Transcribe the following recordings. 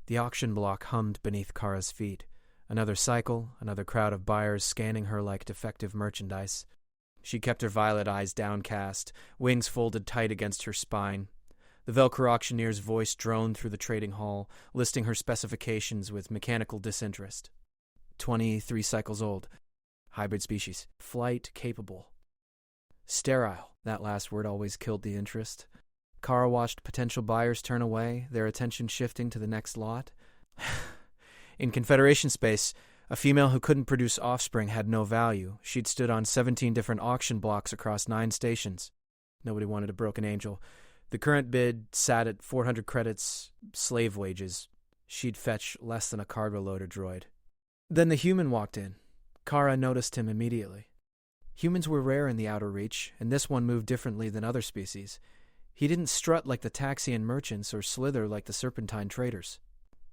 The auction block hummed beneath Kara's feet. Another cycle, another crowd of buyers scanning her like defective merchandise. She kept her violet eyes downcast, wings folded tight against her spine. The Velcro auctioneer's voice droned through the trading hall, listing her specifications with mechanical disinterest. 23 cycles old. Hybrid species. Flight capable. Sterile. That last word always killed the interest. Kara watched potential buyers turn away, their attention shifting to the next lot. In Confederation space, a female who couldn't produce offspring had no value. She'd stood on 17 different auction blocks across 9 stations. Nobody wanted a broken angel. The current bid sat at 400 credits, slave wages. She'd fetch less than a cargo loader droid. Then the human walked in. Kara noticed him immediately. Humans were rare in the Outer Reach, and this one moved differently than other species. He didn't strut like the Taxian merchants or slither like the Serpentine traders.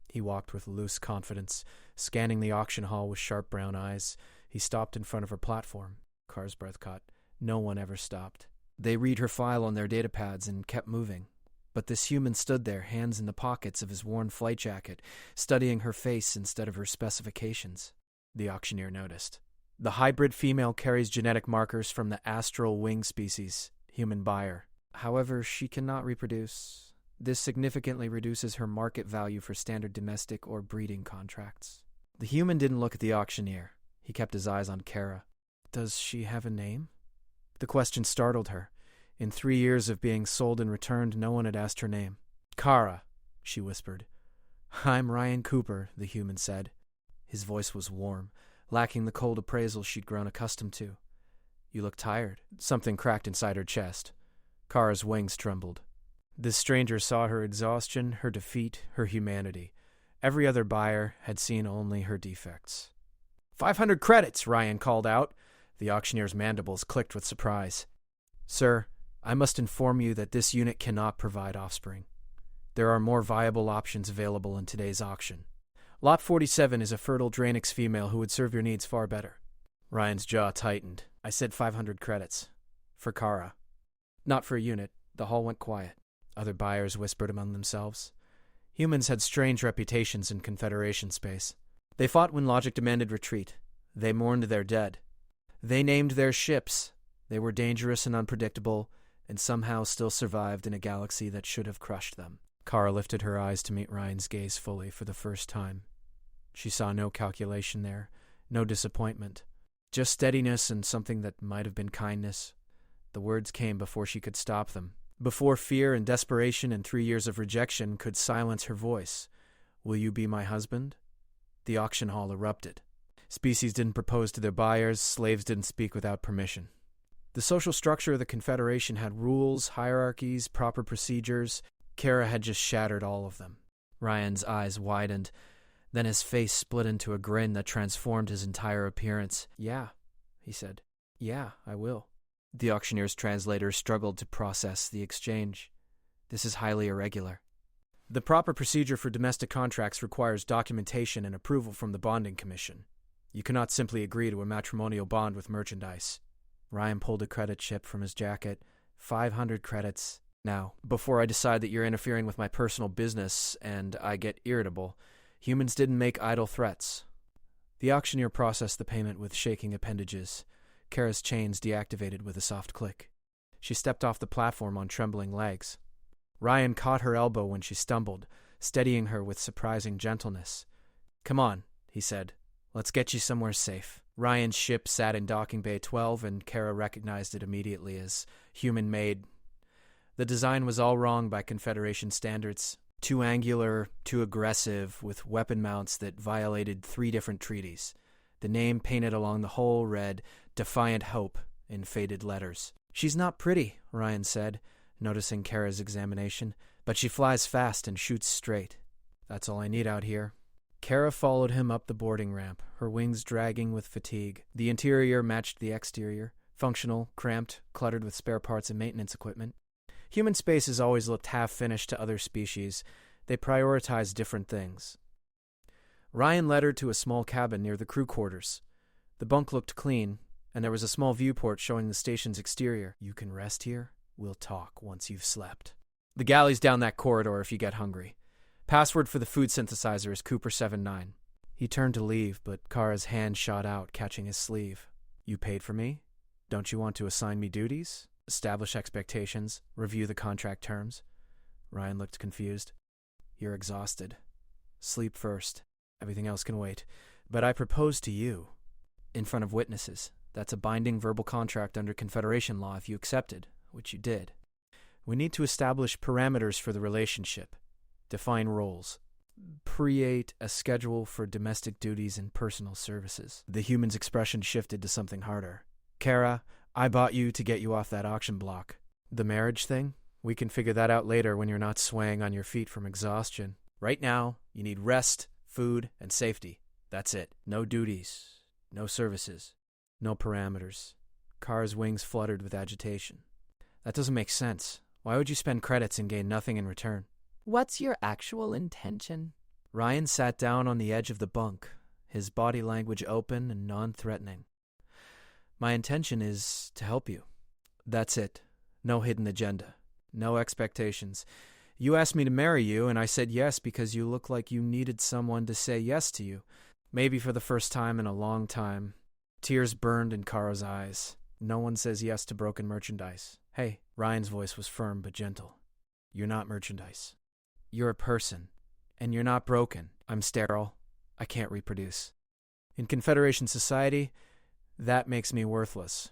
He walked with loose confidence, scanning the auction hall with sharp brown eyes. He stopped in front of her platform. Kara's breath caught. No one ever stopped. They read her file on their datapads and kept moving. But this human stood there, hands in the pockets of his worn flight jacket, studying her face instead of her specifications. The auctioneer noticed. The hybrid female carries genetic markers from the astral wing species, human buyer. However, she cannot reproduce. This significantly reduces her market value for standard domestic or breeding contracts. The human didn't look at the auctioneer. He kept his eyes on Kara. Does she have a name? The question startled her. In 3 years of being sold and returned, no one had asked her name. Kara, she whispered. I'm Ryan Cooper, the human said. His voice was warm, lacking the cold appraisal she'd grown accustomed to. You look tired. Something cracked inside her chest. Kara's wings trembled. This stranger saw her exhaustion, her defeat, her humanity. Every other buyer had seen only her defects. 500 credits, Ryan called out. The auctioneer's mandibles clicked with surprise. Sir, I must inform you that this unit cannot provide offspring. There are more viable options available in today's auction. Lot 47 is a fertile Draenix female who would serve your needs far better. Ryan's jaw tightened. I said 500 credits. For Kara. Not for a unit. The hall went quiet. Other buyers whispered among themselves. Humans had strange reputations in Confederation space. They fought when logic demanded retreat. They mourned their dead. They named their ships. They were dangerous and unpredictable, and somehow still survived in a galaxy that should have crushed them. Kara lifted her eyes to meet Ryan's gaze fully for the first time. She saw no calculation there, no disappointment, just steadiness and something that might have been kindness. The words came before she could stop them, before fear and desperation and 3 years of rejection could silence her voice. Will you be my husband? The auction hall erupted. Species didn't propose to their buyers, slaves didn't speak without permission. The social structure of the Confederation had rules, hierarchies, proper procedures. Kara had just shattered all of them. Ryan's eyes widened. Then his face split into a grin that transformed his entire appearance. Yeah, he said. Yeah, I will. The auctioneer's translator struggled to process the exchange. This is highly irregular. The proper procedure for domestic contracts requires documentation and approval from the bonding commission. You cannot simply agree to a matrimonial bond with merchandise. Ryan pulled a credit chip from his jacket. 500 credits. Now, before I decide that you're interfering with my personal business and I get irritable, humans didn't make idle threats. The auctioneer processed the payment with shaking appendages. Kara's chains deactivated with a soft click. She stepped off the platform on trembling legs. Ryan caught her elbow when she stumbled, steadying her with surprising gentleness. Come on, he said. Let's get you somewhere safe. Ryan's ship sat in docking bay 12, and Kara recognized it immediately as human-made. The design was all wrong by Confederation standards. Too angular, too aggressive, with weapon mounts that violated 3 different treaties. The name painted along the hull read, Defiant Hope, in faded letters. She's not pretty, Ryan said, noticing Kara's examination, but she flies fast and shoots straight. That's all I need out here. Kara followed him up the boarding ramp, her wings dragging with fatigue. The interior matched the exterior, functional, cramped, cluttered with spare parts and maintenance equipment. Human spaces always looked half-finished to other species. They prioritized different things. Ryan led her to a small cabin near the crew quarters. The bunk looked clean, and there was a small viewport showing the station's exterior. You can rest here. We'll talk once you've slept. The galley's down that corridor if you get hungry. Password for the food synthesizer is Cooper79. He turned to leave, but Kara's hand shot out, catching his sleeve. You paid for me? Don't you want to assign me duties? Establish expectations? Review the contract terms? Ryan looked confused. You're exhausted. Sleep first. Everything else can wait. But I propose to you. In front of witnesses. That's a binding verbal contract under Confederation law if you accepted, which you did. We need to establish parameters for the relationship. Define roles. Create a schedule for domestic duties and personal services. The human's expression shifted to something harder. Kara, I bought you to get you off that auction block. The marriage thing? We can figure that out later when you're not swaying on your feet from exhaustion. Right now, you need rest, food, and safety. That's it. No duties. No services. No parameters. Kara's wings fluttered with agitation. That doesn't make sense. Why would you spend credits and gain nothing in return? What's your actual intention? Ryan sat down on the edge of the bunk, his body language open and non-threatening. My intention is to help you. That's it. No hidden agenda. No expectations. You asked me to marry you, and I said yes because you look like you needed someone to say yes to you. Maybe for the first time in a long time. Tears burned in Kara's eyes. No one says yes to broken merchandise. Hey, Ryan's voice was firm but gentle. You're not merchandise. You're a person. And you're not broken. I'm sterile. I can't reproduce. In Confederation society, that makes me worthless.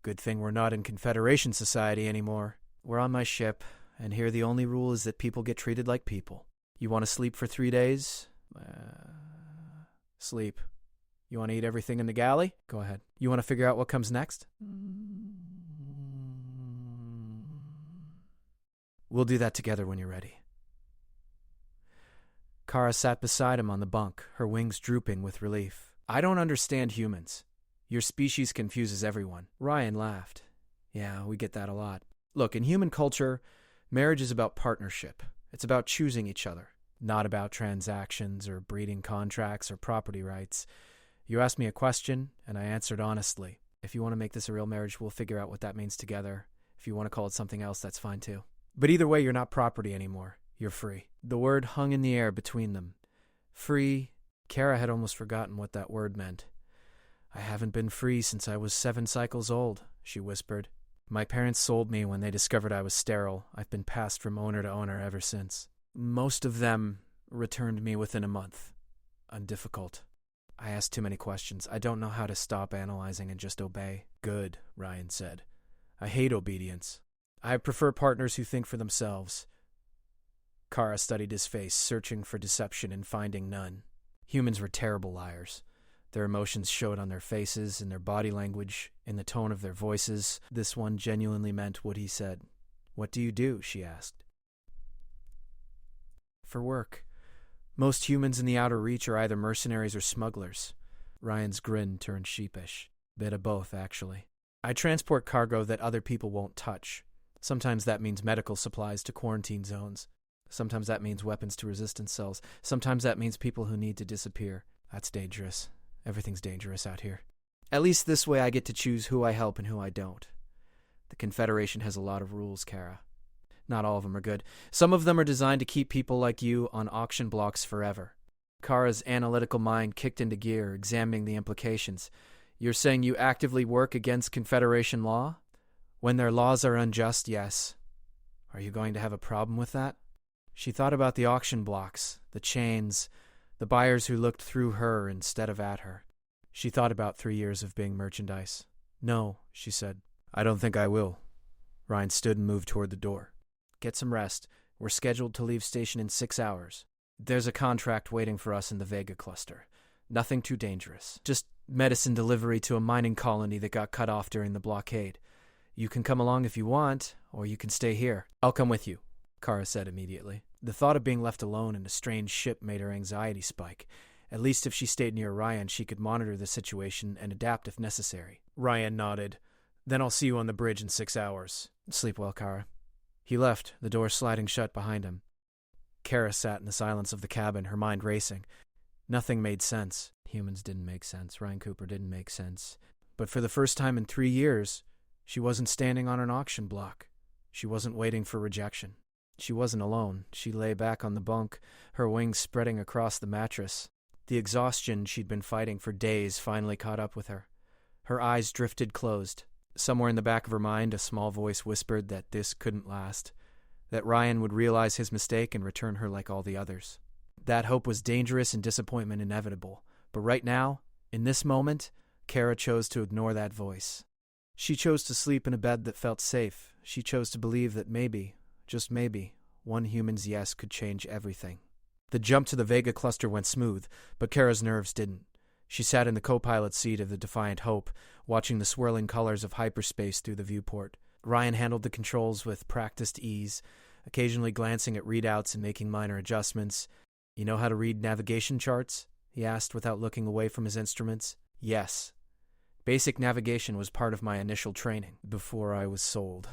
Good thing we're not in Confederation society anymore. We're on my ship, and here the only rule is that people get treated like people. You want to sleep for 3 days? Sleep. You want to eat everything in the galley? Go ahead. You want to figure out what comes next? We'll do that together when you're ready. Kara sat beside him on the bunk, her wings drooping with relief. I don't understand humans. Your species confuses everyone. Ryan laughed. Yeah, we get that a lot. Look, in human culture, marriage is about partnership. It's about choosing each other, not about transactions or breeding contracts or property rights. You asked me a question, and I answered honestly. If you want to make this a real marriage, we'll figure out what that means together. If you want to call it something else, that's fine too. But either way, you're not property anymore. You're free. The word hung in the air between them. Free. Kara had almost forgotten what that word meant. I haven't been free since I was 7 cycles old, she whispered. My parents sold me when they discovered I was sterile. I've been passed from owner to owner ever since. Most of them returned me within a month. Undifficult. I asked too many questions. I don't know how to stop analyzing and just obey. Good, Ryan said. I hate obedience. I prefer partners who think for themselves. Kara studied his face, searching for deception and finding none. Humans were terrible liars. Their emotions showed on their faces, in their body language, in the tone of their voices. This one genuinely meant what he said. What do you do? She asked. For work. Most humans in the outer reach are either mercenaries or smugglers. Ryan's grin turned sheepish. Bit of both, actually. I transport cargo that other people won't touch. Sometimes that means medical supplies to quarantine zones. Sometimes that means weapons to resistance cells. Sometimes that means people who need to disappear. That's dangerous. Everything's dangerous out here. At least this way I get to choose who I help and who I don't. The Confederation has a lot of rules, Kara. Not all of them are good. Some of them are designed to keep people like you on auction blocks forever. Kara's analytical mind kicked into gear, examining the implications. You're saying you actively work against Confederation law? When their laws are unjust, yes. Are you going to have a problem with that? She thought about the auction blocks, the chains, the buyers who looked through her instead of at her. She thought about 3 years of being merchandise. No, she said. I don't think I will. Ryan stood and moved toward the door. Get some rest. We're scheduled to leave station in 6 hours. There's a contract waiting for us in the Vega cluster. Nothing too dangerous. Just medicine delivery to a mining colony that got cut off during the blockade. You can come along if you want, or you can stay here. I'll come with you, Kara said immediately. The thought of being left alone in a strange ship made her anxiety spike. At least if she stayed near Ryan, she could monitor the situation and adapt if necessary. Ryan nodded. Then I'll see you on the bridge in 6 hours. Sleep well, Kara. He left, the door sliding shut behind him. Kara sat in the silence of the cabin, her mind racing. Nothing made sense. Humans didn't make sense. Ryan Cooper didn't make sense. But for the first time in 3 years, she wasn't standing on an auction block. She wasn't waiting for rejection. She wasn't alone. She lay back on the bunk, her wings spreading across the mattress. The exhaustion she'd been fighting for days finally caught up with her. Her eyes drifted closed. Somewhere in the back of her mind, a small voice whispered that this couldn't last, that Ryan would realize his mistake and return her like all the others. That hope was dangerous and disappointment inevitable. But right now, in this moment, Kara chose to ignore that voice. She chose to sleep in a bed that felt safe. She chose to believe that maybe, just maybe, one human's yes could change everything. The jump to the Vega cluster went smooth, but Kara's nerves didn't. She sat in the co-pilot seat of the Defiant Hope, watching the swirling colors of hyperspace through the viewport. Ryan handled the controls with practiced ease, occasionally glancing at readouts and making minor adjustments. "You know how to read navigation charts?" he asked without looking away from his instruments. "Yes. Basic navigation was part of my initial training, before I was sold."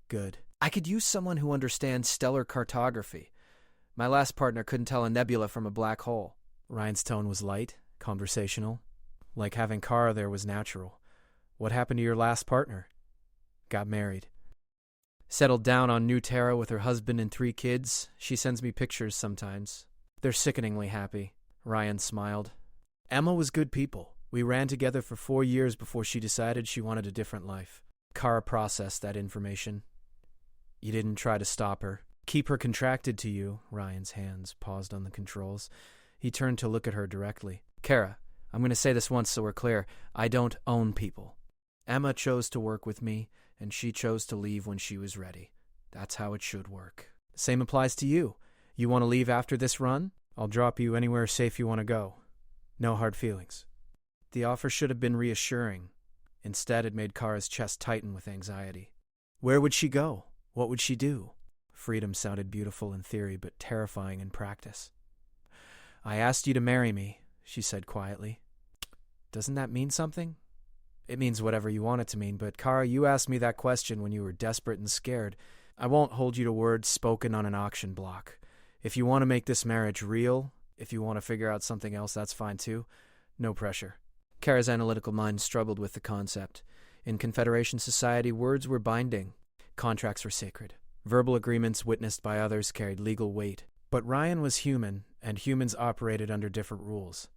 "Good. I could use someone who understands stellar cartography. My last partner couldn't tell a nebula from a black hole." Ryan's tone was light, conversational. Like having Kara there was natural. "What happened to your last partner?" "Got married. Settled down on New Terra with her husband and 3 kids. She sends me pictures sometimes. They're sickeningly happy." Ryan smiled. "Emma was good people. We ran together for 4 years before she decided she wanted a different life." Kara processed that information. "You didn't try to stop her. Keep her contracted to you." Ryan's hands paused on the controls. He turned to look at her directly. "Kara, I'm going to say this once so we're clear. I don't own people. Emma chose to work with me, and she chose to leave when she was ready. That's how it should work. Same applies to you. You want to leave after this run? I'll drop you anywhere safe you want to go. No hard feelings." The offer should have been reassuring. Instead, it made Kara's chest tighten with anxiety. Where would she go? What would she do? Freedom sounded beautiful in theory, but terrifying in practice. "I asked you to marry me," she said quietly. "Doesn't that mean something?" "It means whatever you want it to mean, but Kara, you asked me that question when you were desperate and scared. I won't hold you to words spoken on an auction block. If you want to make this marriage real, if you want to figure out something else, that's fine too. No pressure." Kara's analytical mind struggled with the concept. In Confederation society, words were binding. Contracts were sacred. Verbal agreements witnessed by others carried legal weight. But Ryan was human, and humans operated under different rules.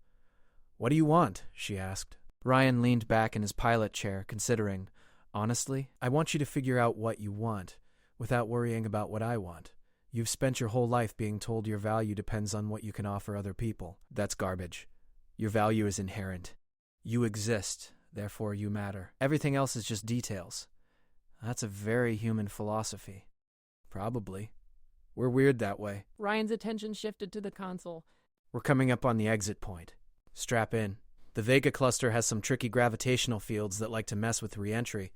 "What do you want?" she asked. Ryan leaned back in his pilot chair, considering. "Honestly, I want you to figure out what you want, without worrying about what I want. You've spent your whole life being told your value depends on what you can offer other people. That's garbage. Your value is inherent. You exist, therefore you matter. Everything else is just details." That's a very human philosophy. Probably. We're weird that way. Ryan's attention shifted to the console. "We're coming up on the exit point. Strap in. The Vega cluster has some tricky gravitational fields that like to mess with re-entry."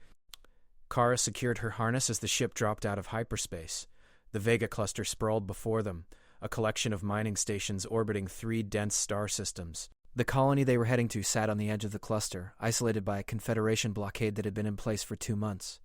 Kara secured her harness as the ship dropped out of hyperspace. The Vega cluster sprawled before them, a collection of mining stations orbiting 3 dense star systems. The colony they were heading to sat on the edge of the cluster, isolated by a Confederation blockade that had been in place for 2 months.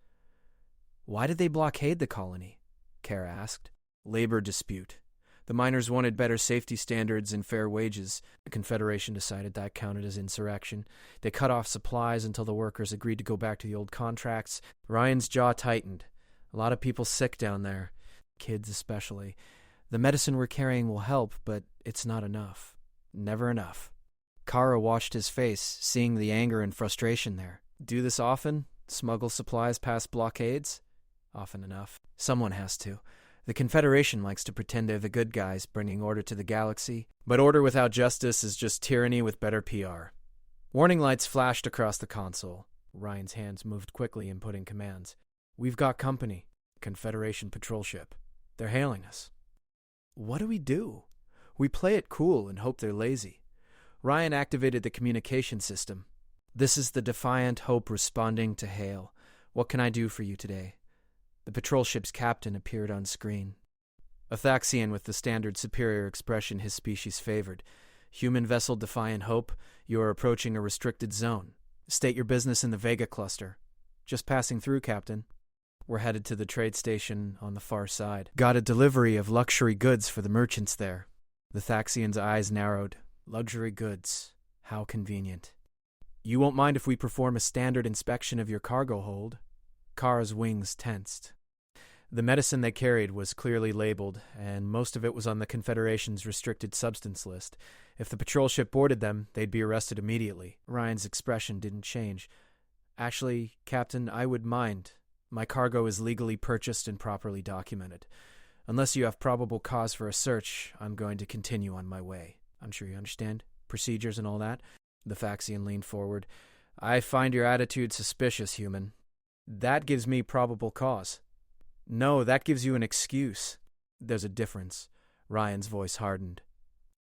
"Why did they blockade the colony?" Kara asked. "Labor dispute. The miners wanted better safety standards and fair wages. The Confederation decided that counted as insurrection. They cut off supplies until the workers agreed to go back to the old contracts." Ryan's jaw tightened. "A lot of people sick down there. Kids especially. The medicine we're carrying will help, but it's not enough. Never enough." Kara watched his face, seeing the anger and frustration there. "Do this often? Smuggle supplies past blockades?" "Often enough. Someone has to. The Confederation likes to pretend they're the good guys, bringing order to the galaxy. But order without justice is just tyranny with better PR." Warning lights flashed across the console. Ryan's hands moved quickly, inputting commands. "We've got company. Confederation patrol ship. They're hailing us." "What do we do?" "We play it cool and hope they're lazy." Ryan activated the communication system. "This is the Defiant Hope responding to hail. What can I do for you today?" The patrol ship's captain appeared on screen. A Thaxian with the standard superior expression his species favored. "Human vessel Defiant Hope, you are approaching a restricted zone. State your business in the Vega cluster." "Just passing through, Captain." "We're headed to the trade station on the far side. Got a delivery of luxury goods for the merchants there." The Thaxian's eyes narrowed. "Luxury goods. How convenient." "You won't mind if we perform a standard inspection of your cargo hold?" Kara's wings tensed. The medicine they carried was clearly labeled, and most of it was on the Confederation's restricted substance list. If the patrol ship boarded them, they'd be arrested immediately. Ryan's expression didn't change. Actually, Captain, I would mind. My cargo is legally purchased and properly documented. Unless you have probable cause for a search, I'm going to continue on my way. I'm sure you understand procedures and all that. The Faxian leaned forward. I find your attitude suspicious, human. That gives me probable cause. No, that gives you an excuse. There's a difference. Ryan's voice hardened.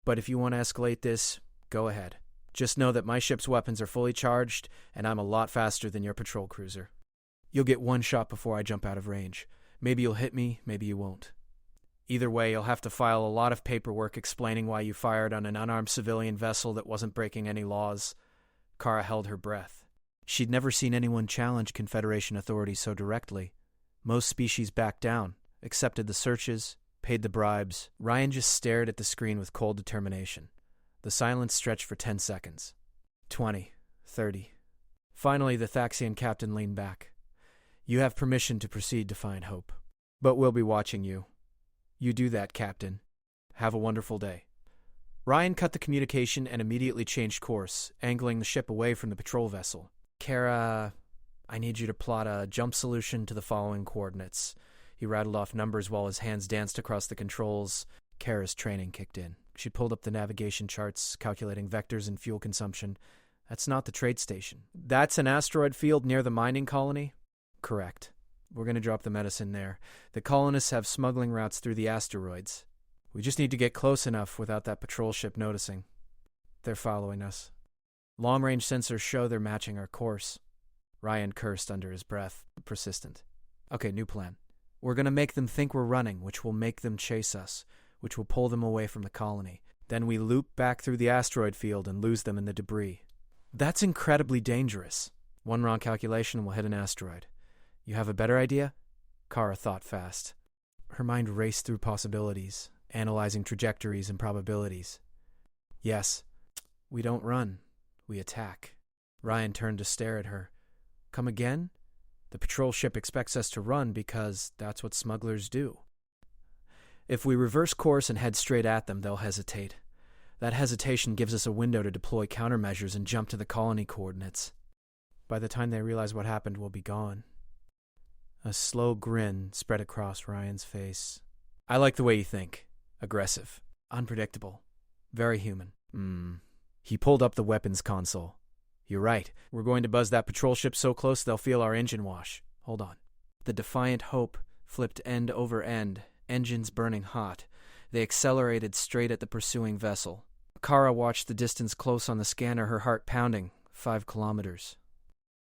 But if you want to escalate this, go ahead. Just know that my ship's weapons are fully charged, and I'm a lot faster than your patrol cruiser. You'll get one shot before I jump out of range. Maybe you'll hit me, maybe you won't. Either way, you'll have to file a lot of paperwork explaining why you fired on an unarmed civilian vessel that wasn't breaking any laws. Kara held her breath. She'd never seen anyone challenge Confederation authorities so directly. Most species backed down, accepted the searches, paid the bribes. Ryan just stared at the screen with cold determination. The silence stretched for 10 seconds. 20. 30. Finally, the Thaxian captain leaned back. You have permission to proceed to find Hope. But we'll be watching you. You do that, Captain. Have a wonderful day. Ryan cut the communication and immediately changed course, angling the ship away from the patrol vessel. Kara, I need you to plot a jump solution to the following coordinates. He rattled off numbers while his hands danced across the controls. Kara's training kicked in. She pulled up the navigation charts, calculating vectors and fuel consumption. That's not the trade station. That's an asteroid field near the mining colony? Correct. We're going to drop the medicine there. The colonists have smuggling routes through the asteroids. We just need to get close enough without that patrol ship noticing. They're following us. Long-range sensors show they're matching our course. Ryan cursed under his breath, persistent. Okay, new plan. We're going to make them think we're running, which will make them chase us, which will pull them away from the colony. Then we loop back through the asteroid field and lose them in the debris. That's incredibly dangerous. One wrong calculation and we'll hit an asteroid. You have a better idea? Kara thought fast. Her mind raced through possibilities, analyzing trajectories and probabilities. Yes, we don't run. We attack. Ryan turned to stare at her. Come again? The patrol ship expects us to run because that's what smugglers do. If we reverse course and head straight at them, they'll hesitate. That hesitation gives us a window to deploy countermeasures and jump to the colony coordinates. By the time they realize what happened, we'll be gone. A slow grin spread across Ryan's face. I like the way you think. Aggressive. Unpredictable. Very human. He pulled up the weapons console. You're right. We're going to buzz that patrol ship so close they'll feel our engine wash. Hold on. The Defiant Hope flipped end over end, engines burning hot. They accelerated straight at the pursuing vessel. Kara watched the distance close on the scanner, her heart pounding. 5 kilometers.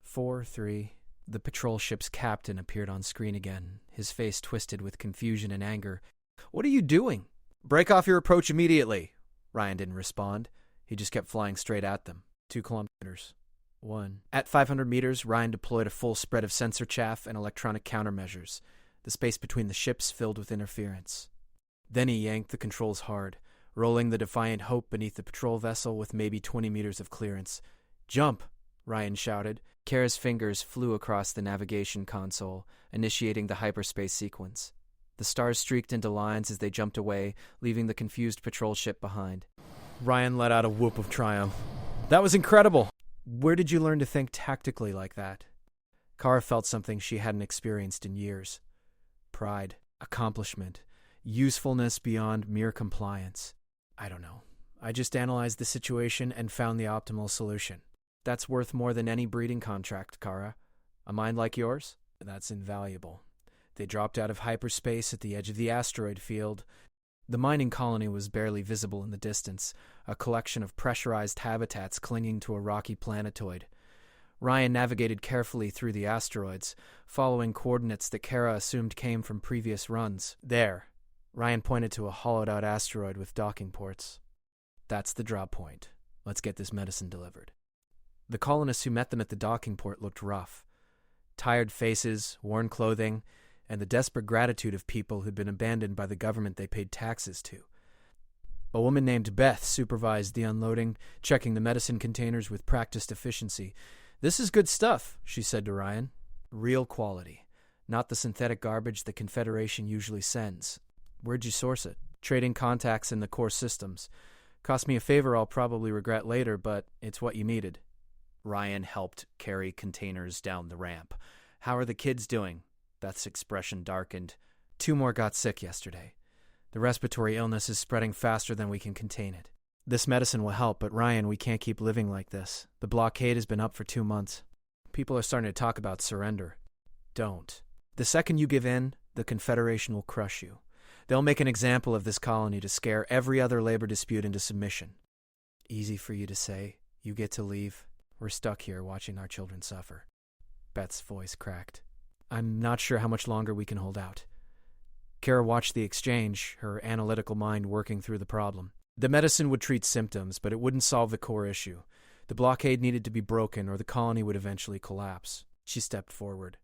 4, 3... The patrol ship's captain appeared on screen again, his face twisted with confusion and anger. What are you doing? Break off your approach immediately. Ryan didn't respond. He just kept flying straight at them. 2 kilometers. 1. At 500 meters, Ryan deployed a full spread of sensor chaff and electronic countermeasures. The space between the ships filled with interference. Then he yanked the controls hard, rolling the Defiant Hope beneath the patrol vessel with maybe 20 meters of clearance. Jump! Ryan shouted. Kara's fingers flew across the navigation console, initiating the hyperspace sequence. The stars streaked into lines as they jumped away, leaving the confused patrol ship behind. Ryan let out a whoop of triumph. That was incredible! Where did you learn to think tactically like that? Kara felt something she hadn't experienced in years. Pride, accomplishment, usefulness beyond mere compliance. I don't know. I just analyzed the situation and found the optimal solution. That's worth more than any breeding contract, Kara. A mind like yours? That's invaluable. They dropped out of hyperspace at the edge of the asteroid field. The mining colony was barely visible in the distance, a collection of pressurized habitats clinging to a rocky planetoid. Ryan navigated carefully through the asteroids, following coordinates that Kara assumed came from previous runs. There. Ryan pointed to a hollowed-out asteroid with docking ports. That's the drop point. Let's get this medicine delivered. The colonists who met them at the docking port looked rough. Tired faces, worn clothing, and the desperate gratitude of people who'd been abandoned by the government they paid taxes to. A woman named Beth supervised the unloading, checking the medicine containers with practiced efficiency. This is good stuff, she said to Ryan. Real quality. not the synthetic garbage the Confederation usually sends. Where'd you source it? Trading contacts in the core systems. Cost me a favor I'll probably regret later, but it's what you needed. Ryan helped carry containers down the ramp. How are the kids doing? Beth's expression darkened. 2 more got sick yesterday. The respiratory illness is spreading faster than we can contain it. This medicine will help, but Ryan, we can't keep living like this. The blockade has been up for 2 months. People are starting to talk about surrender. Don't. The second you give in, the Confederation will crush you. They'll make an example of this colony to scare every other labor dispute into submission. Easy for you to say. You get to leave. We're stuck here watching our children suffer. Beth's voice cracked. I'm not sure how much longer we can hold out. Kara watched the exchange, her analytical mind working through the problem. The medicine would treat symptoms, but it wouldn't solve the core issue. The blockade needed to be broken, or the colony would eventually collapse. She stepped forward.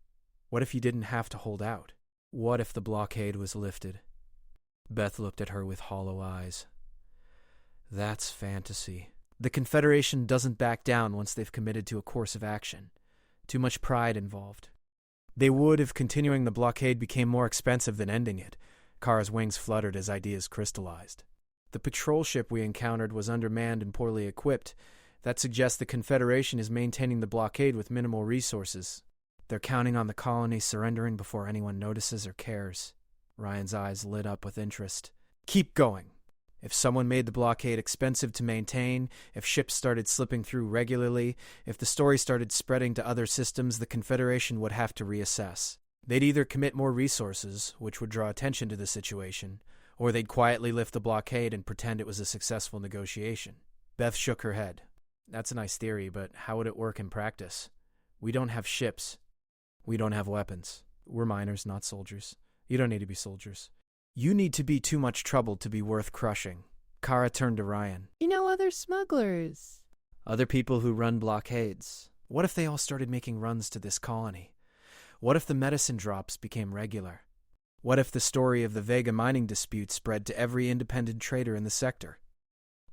What if you didn't have to hold out? What if the blockade was lifted? Beth looked at her with hollow eyes. That's fantasy. The Confederation doesn't back down once they've committed to a course of action. Too much pride involved. They would if continuing the blockade became more expensive than ending it. Kara's wings fluttered as ideas crystallized. The patrol ship we encountered was undermanned and poorly equipped. That suggests the Confederation is maintaining the blockade with minimal resources. They're counting on the colony surrendering before anyone notices or cares. Ryan's eyes lit up with interest. Keep going. If someone made the blockade expensive to maintain, if ships started slipping through regularly, if the story started spreading to other systems, the Confederation would have to reassess. They'd either commit more resources, which would draw attention to the situation, or they'd quietly lift the blockade and pretend it was a successful negotiation. Beth shook her head. That's a nice theory, but how would it work in practice? We don't have ships. We don't have weapons. We're miners, not soldiers. You don't need to be soldiers. You need to be too much trouble to be worth crushing. Kara turned to Ryan. You know other smugglers. Other people who run blockades. What if they all started making runs to this colony? What if the medicine drops became regular? What if the story of the Vega mining dispute spread to every independent trader in the sector?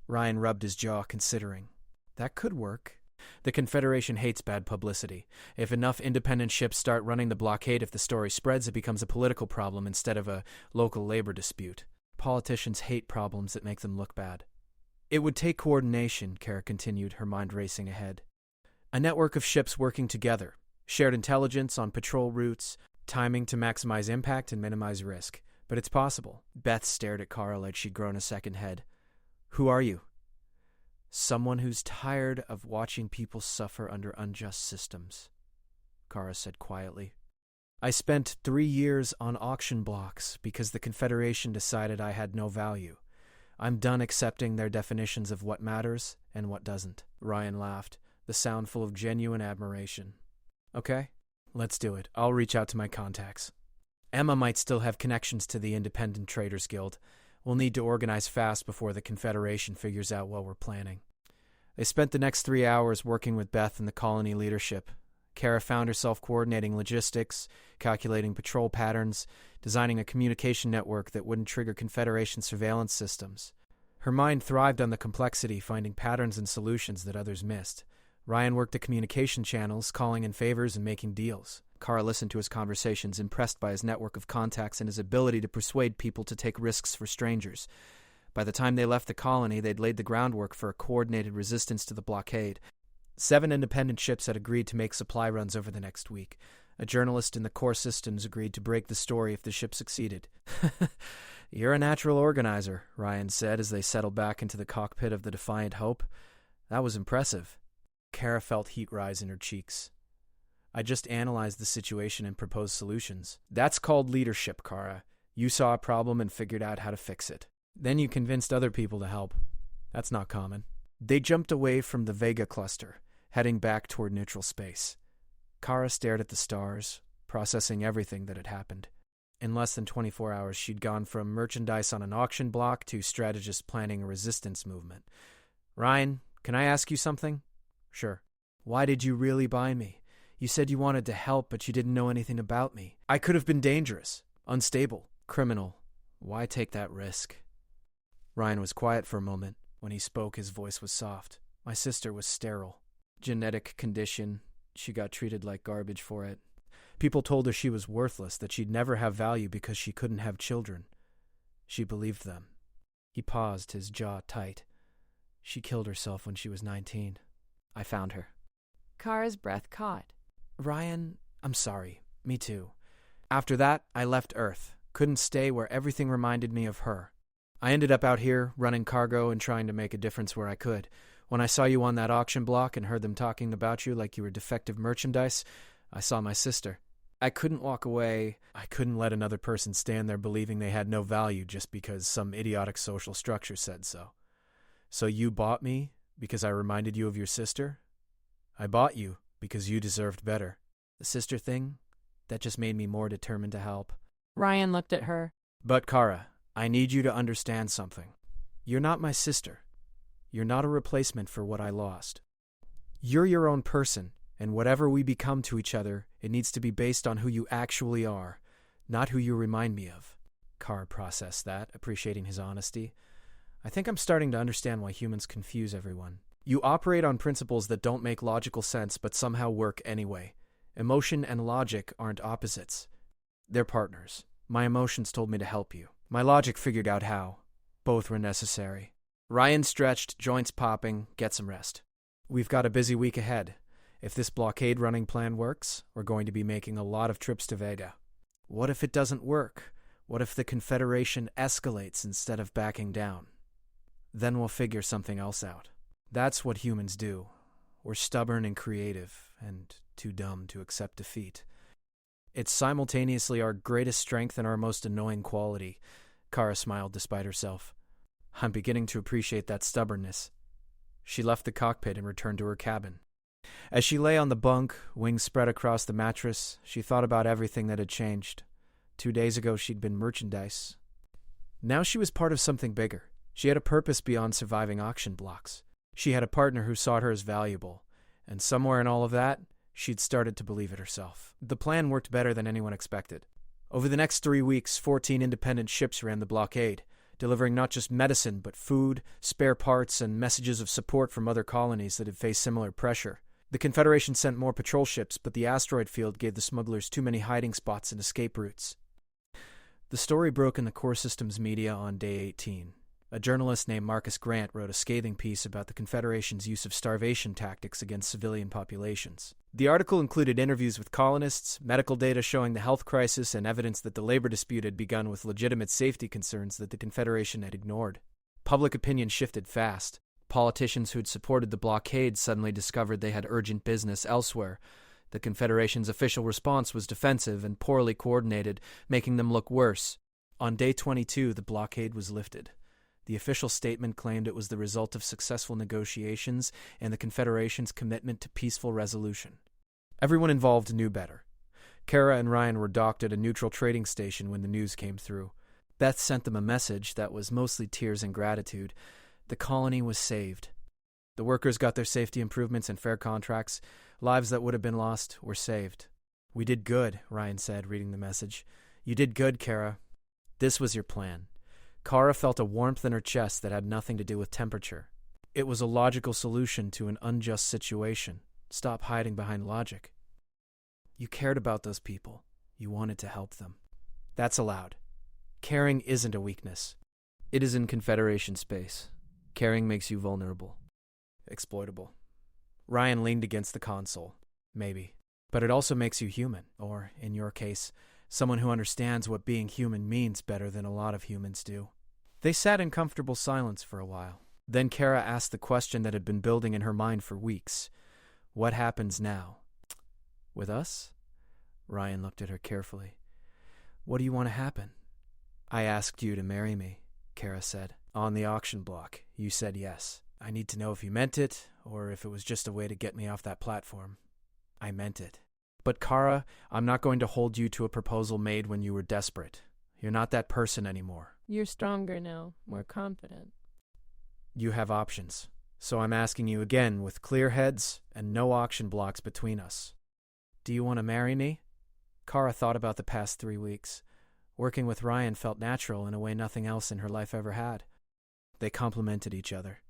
Ryan rubbed his jaw, considering. That could work. The Confederation hates bad publicity. If enough independent ships start running the blockade, if the story spreads, it becomes a political problem instead of a local labor dispute. Politicians hate problems that make them look bad. It would take coordination, Kara continued, her mind racing ahead. A network of ships working together, shared intelligence on patrol routes, timing to maximize impact and minimize risk. But it's possible. Beth stared at Kara like she'd grown a second head. Who are you? Someone who's tired of watching people suffer under unjust systems, Kara said quietly. I spent 3 years on auction blocks because the Confederation decided I had no value. I'm done accepting their definitions of what matters and what doesn't. Ryan laughed, the sound full of genuine admiration. Okay, let's do it. I'll reach out to my contacts. Emma might still have connections to the Independent Traders Guild. We'll need to organize fast before the Confederation figures out what we're planning. They spent the next 3 hours working with Beth and the colony leadership. Kara found herself coordinating logistics, calculating patrol patterns, designing a communication network that wouldn't trigger Confederation surveillance systems. Her mind thrived on the complexity, finding patterns and solutions that others missed. Ryan worked the communication channels, calling in favors and making deals. Kara listened to his conversations, impressed by his network of contacts and his ability to persuade people to take risks for strangers. By the time they left the colony, they'd laid the groundwork for a coordinated resistance to the blockade. 7 independent ships had agreed to make supply runs over the next week. A journalist in the core systems agreed to break the story if the ship succeeded. You're a natural organizer, Ryan said as they settled back into the cockpit of the Defiant Hope. That was impressive. Kara felt heat rise in her cheeks. I just analyzed the situation and proposed solutions. That's called leadership, Kara. You saw a problem and figured out how to fix it. Then you convinced other people to help. That's not common. They jumped away from the Vega cluster, heading back toward neutral space. Kara stared at the stars, processing everything that had happened. In less than 24 hours, she'd gone from merchandise on an auction block to strategist planning a resistance movement. Ryan, can I ask you something? Sure. Why did you really buy me? You said you wanted to help, but you didn't know anything about me. I could have been dangerous, unstable, criminal. Why take that risk? Ryan was quiet for a moment. When he spoke, his voice was soft. My sister was sterile. Genetic condition. She got treated like garbage for it. People told her she was worthless, that she'd never have value because she couldn't have children. She believed them. He paused, his jaw tight. She killed herself when she was 19. I found her. Kara's breath caught. Ryan, I'm sorry. Me too. After that, I left Earth. Couldn't stay where everything reminded me of her. I ended up out here, running cargo and trying to make a difference where I could. When I saw you on that auction block and heard them talking about you like you were defective merchandise, I saw my sister. I couldn't walk away. I couldn't let another person stand there believing they had no value just because some idiotic social structure said so. So you bought me because I reminded you of your sister? I bought you because you deserved better. The sister thing, that just made me more determined to help. Ryan looked at her. But Kara, I need you to understand something. You're not my sister. You're not a replacement for what I lost. You're your own person, and whatever we become to each other, it needs to be based on who you actually are, not who you remind me of. Kara processed that, appreciating his honesty. I think I'm starting to understand why humans confuse everyone. You operate on principles that don't make logical sense but somehow work anyway. Emotion and logic aren't opposites. They're partners. My emotions told me to help you. My logic figured out how. Both were necessary. Ryan stretched, joints popping. Get some rest. We've got a busy week ahead. If this blockade running plan works, we're going to be making a lot of trips to Vega. What if it doesn't work? What if the Confederation escalates instead of backing down? Then we'll figure something else out. That's what humans do. We're stubborn and creative, and too dumb to accept defeat. It's simultaneously our greatest strength and our most annoying quality. Kara smiled despite herself. I'm beginning to appreciate that stubbornness. She left the cockpit and returned to her cabin. As she lay on the bunk, wings spread across the mattress, she thought about everything that had changed. 2 days ago, she'd been merchandise. Now she was part of something bigger. She had a purpose beyond surviving auction blocks. She had a partner who saw her as valuable, and somewhere in all of that, she'd started to believe it herself. The plan worked better than anyone expected. Over the next 3 weeks, 14 independent ships ran the blockade, delivering not just medicine, but food, spare parts, and messages of support from other colonies that had faced similar pressure. The Confederation sent more patrol ships, but the asteroid field gave the smugglers too many hiding spots and escape routes. The story broke in the core systems media on day 18. A journalist named Marcus Grant wrote a scathing piece about the Confederation's use of starvation tactics against civilian populations. The article included interviews with colonists, medical data showing the health crisis, and evidence that the labor dispute had begun with legitimate safety concerns that the Confederation had ignored. Public opinion shifted fast. Politicians who'd supported the blockade suddenly discovered they had urgent business elsewhere. The Confederation's official response was defensive and poorly coordinated, making them look worse. On day 22, the blockade was lifted. The official statement claimed it was the result of successful negotiations and the Confederation's commitment to peaceful resolution. Everyone involved knew better. Kara and Ryan were docked at a neutral trading station when the news came through. Beth sent them a message that was mostly tears and gratitude. The colony was saved. The workers got their safety improvements and fair contracts. Lives that would have been lost were saved. We did good, Ryan said, reading the message. You did good, Kara. This was your plan. Kara felt a warmth in her chest that had nothing to do with temperature. It was a logical solution to an unjust situation. Stop hiding behind logic. You cared about those people. You wanted to help them. That's allowed. Caring isn't a weakness. It is in Confederation space. Caring makes you vulnerable. Exploitable. Ryan leaned against the console. Maybe. But it also makes you human, or, in your case, someone who understands what being human means better than a lot of humans do. They sat in comfortable silence for a while. Then Kara asked the question that had been building in her mind for weeks. What happens now? With us? Ryan looked at her carefully. What do you want to happen? I asked you to marry me, Kara said. On the auction block, you said yes. I need to know if you meant it, or if it was just a way to get me off that platform. I meant it. But Kara, I'm not going to hold you to a proposal made when you were desperate. You're not that person anymore. You're stronger now, more confident. You have options. So I'm asking you again with clear heads and no auction blocks between us. Do you want to marry me? Kara thought about the past 3 weeks. Working with Ryan felt natural in a way nothing else in her life ever had. They complemented each other.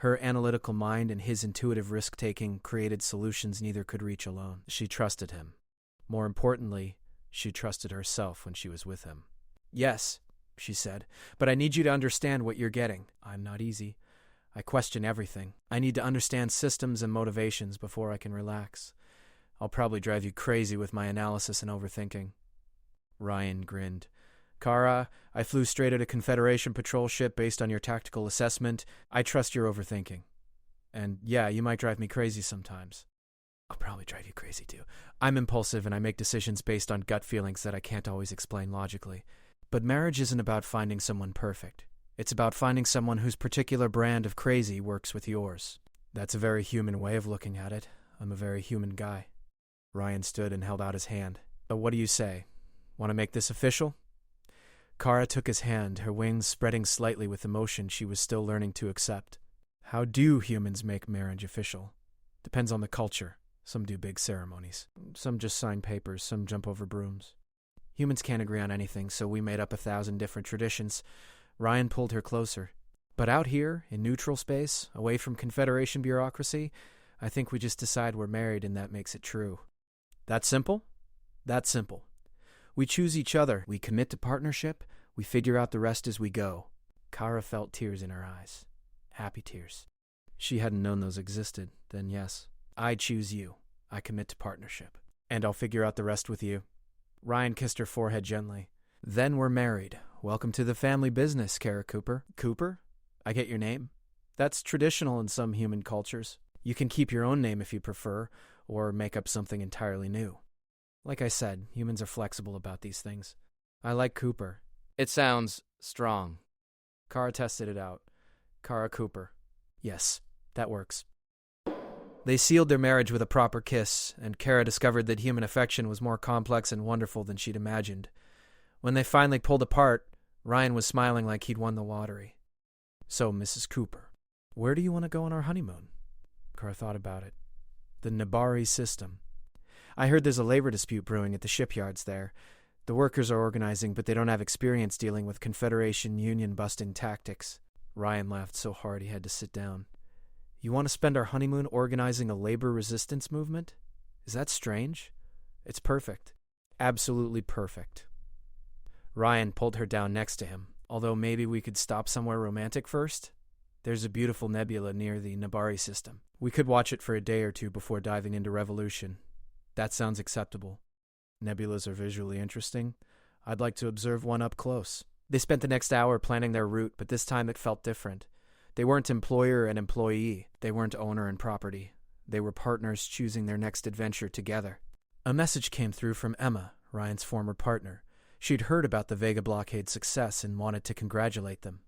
Her analytical mind and his intuitive risk-taking created solutions neither could reach alone. She trusted him. More importantly, she trusted herself when she was with him. "Yes," she said, "but I need you to understand what you're getting. I'm not easy. I question everything. I need to understand systems and motivations before I can relax. I'll probably drive you crazy with my analysis and overthinking." Ryan grinned. "Kara, I flew straight at a Confederation patrol ship based on your tactical assessment. I trust your overthinking. And yeah, you might drive me crazy sometimes." "I'll probably drive you crazy too. I'm impulsive and I make decisions based on gut feelings that I can't always explain logically. But marriage isn't about finding someone perfect. It's about finding someone whose particular brand of crazy works with yours. That's a very human way of looking at it. I'm a very human guy." Ryan stood and held out his hand. "But what do you say? Want to make this official?" Kara took his hand, her wings spreading slightly with emotion she was still learning to accept. "How do humans make marriage official? Depends on the culture. Some do big ceremonies. Some just sign papers, some jump over brooms. Humans can't agree on anything, so we made up 1,000 different traditions." Ryan pulled her closer. "But out here, in neutral space, away from Confederation bureaucracy, I think we just decide we're married and that makes it true." "That simple?" "That simple. We choose each other, we commit to partnership, we figure out the rest as we go." Kara felt tears in her eyes. Happy tears. She hadn't known those existed, then yes. "I choose you. I commit to partnership. And I'll figure out the rest with you." Ryan kissed her forehead gently. "Then we're married. Welcome to the family business, Kara Cooper." "Cooper? I get your name?" "That's traditional in some human cultures. You can keep your own name if you prefer, or make up something entirely new. Like I said, humans are flexible about these things. I like Cooper. It sounds strong." Kara tested it out. "Kara Cooper." "Yes, that works." They sealed their marriage with a proper kiss, and Kara discovered that human affection was more complex and wonderful than she'd imagined. When they finally pulled apart, Ryan was smiling like he'd won the lottery. "So, Mrs. Cooper, where do you want to go on our honeymoon?" Kara thought about it. "The Nabari system. I heard there's a labor dispute brewing at the shipyards there. The workers are organizing, but they don't have experience dealing with Confederation union-busting tactics." Ryan laughed so hard he had to sit down. "You want to spend our honeymoon organizing a labor resistance movement? Is that strange? It's perfect. Absolutely perfect." Ryan pulled her down next to him. "Although maybe we could stop somewhere romantic first? There's a beautiful nebula near the Nabari system. We could watch it for a day or two before diving into Revolution. That sounds acceptable. Nebulas are visually interesting. I'd like to observe one up close." They spent the next hour planning their route, but this time it felt different. They weren't employer and employee. They weren't owner and property. They were partners choosing their next adventure together. A message came through from Emma, Ryan's former partner. She'd heard about the Vega blockade's success and wanted to congratulate them.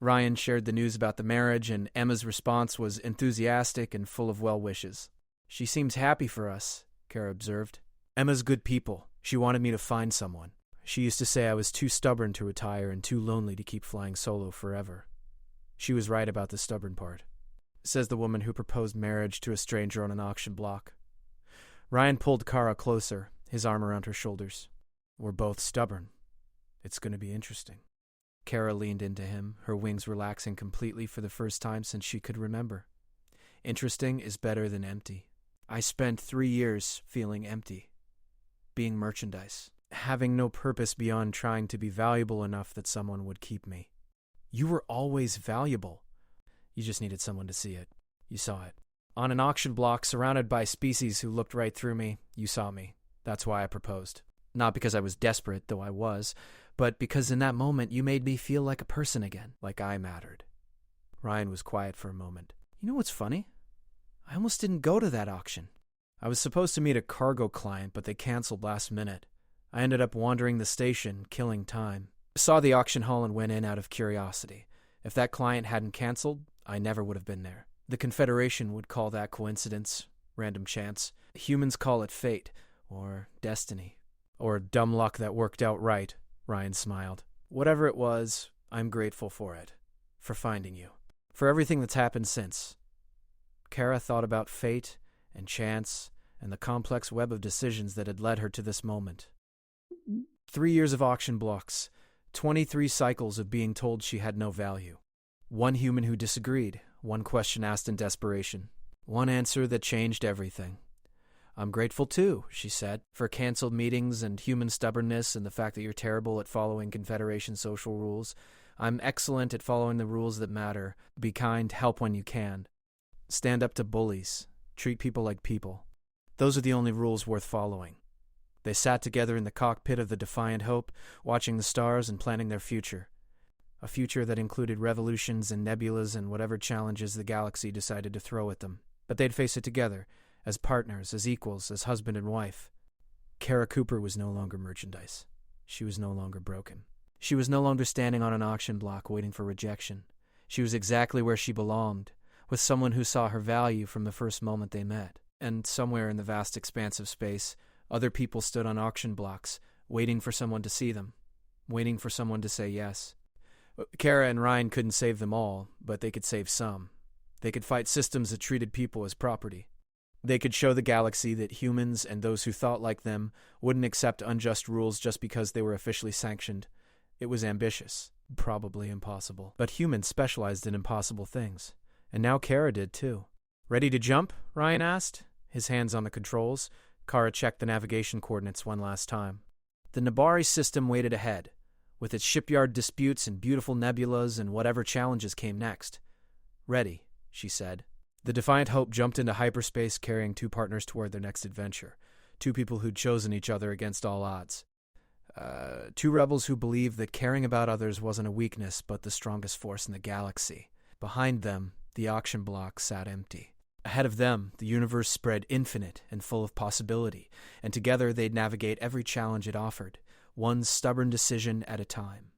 Ryan shared the news about the marriage, and Emma's response was enthusiastic and full of well wishes. "She seems happy for us," Kara observed. "Emma's good people. She wanted me to find someone. She used to say I was too stubborn to retire and too lonely to keep flying solo forever. She was right about the stubborn part," says the woman who proposed marriage to a stranger on an auction block. Ryan pulled Kara closer, his arm around her shoulders. "We're both stubborn. It's going to be interesting." Kara leaned into him, her wings relaxing completely for the first time since she could remember. "Interesting is better than empty. I spent 3 years feeling empty. Being merchandise. Having no purpose beyond trying to be valuable enough that someone would keep me." "You were always valuable. You just needed someone to see it. You saw it. On an auction block, surrounded by species who looked right through me, you saw me. That's why I proposed. Not because I was desperate, though I was, but because in that moment you made me feel like a person again, like I mattered." Ryan was quiet for a moment. "You know what's funny? I almost didn't go to that auction. I was supposed to meet a cargo client, but they canceled last minute. I ended up wandering the station, killing time. Saw the auction hall and went in out of curiosity. If that client hadn't canceled, I never would have been there. The Confederation would call that coincidence, random chance. Humans call it fate, or destiny. Or dumb luck that worked out right," Ryan smiled. "Whatever it was, I'm grateful for it. For finding you. For everything that's happened since." Kara thought about fate and chance and the complex web of decisions that had led her to this moment. 3 years of auction blocks. 23 cycles of being told she had no value. One human who disagreed, one question asked in desperation. One answer that changed everything. I'm grateful too, she said, for canceled meetings and human stubbornness and the fact that you're terrible at following Confederation social rules. I'm excellent at following the rules that matter. Be kind, help when you can. Stand up to bullies. Treat people like people. Those are the only rules worth following. They sat together in the cockpit of the Defiant Hope, watching the stars and planning their future. A future that included revolutions and nebulas and whatever challenges the galaxy decided to throw at them. But they'd face it together, as partners, as equals, as husband and wife. Kara Cooper was no longer merchandise. She was no longer broken. She was no longer standing on an auction block waiting for rejection. She was exactly where she belonged, with someone who saw her value from the first moment they met. And somewhere in the vast expanse of space, other people stood on auction blocks, waiting for someone to see them, waiting for someone to say yes. Kara and Ryan couldn't save them all, but they could save some. They could fight systems that treated people as property. They could show the galaxy that humans and those who thought like them wouldn't accept unjust rules just because they were officially sanctioned. It was ambitious, probably impossible. But humans specialized in impossible things. And now Kara did too. Ready to jump? Ryan asked, his hands on the controls. Kara checked the navigation coordinates one last time. The Nabari system waited ahead, with its shipyard disputes and beautiful nebulas and whatever challenges came next. Ready, she said. The Defiant Hope jumped into hyperspace carrying two partners toward their next adventure. Two people who'd chosen each other against all odds. Two rebels who believed that caring about others wasn't a weakness but the strongest force in the galaxy. Behind them, the auction block sat empty. Ahead of them, the universe spread infinite and full of possibility, and together they'd navigate every challenge it offered, one stubborn decision at a time.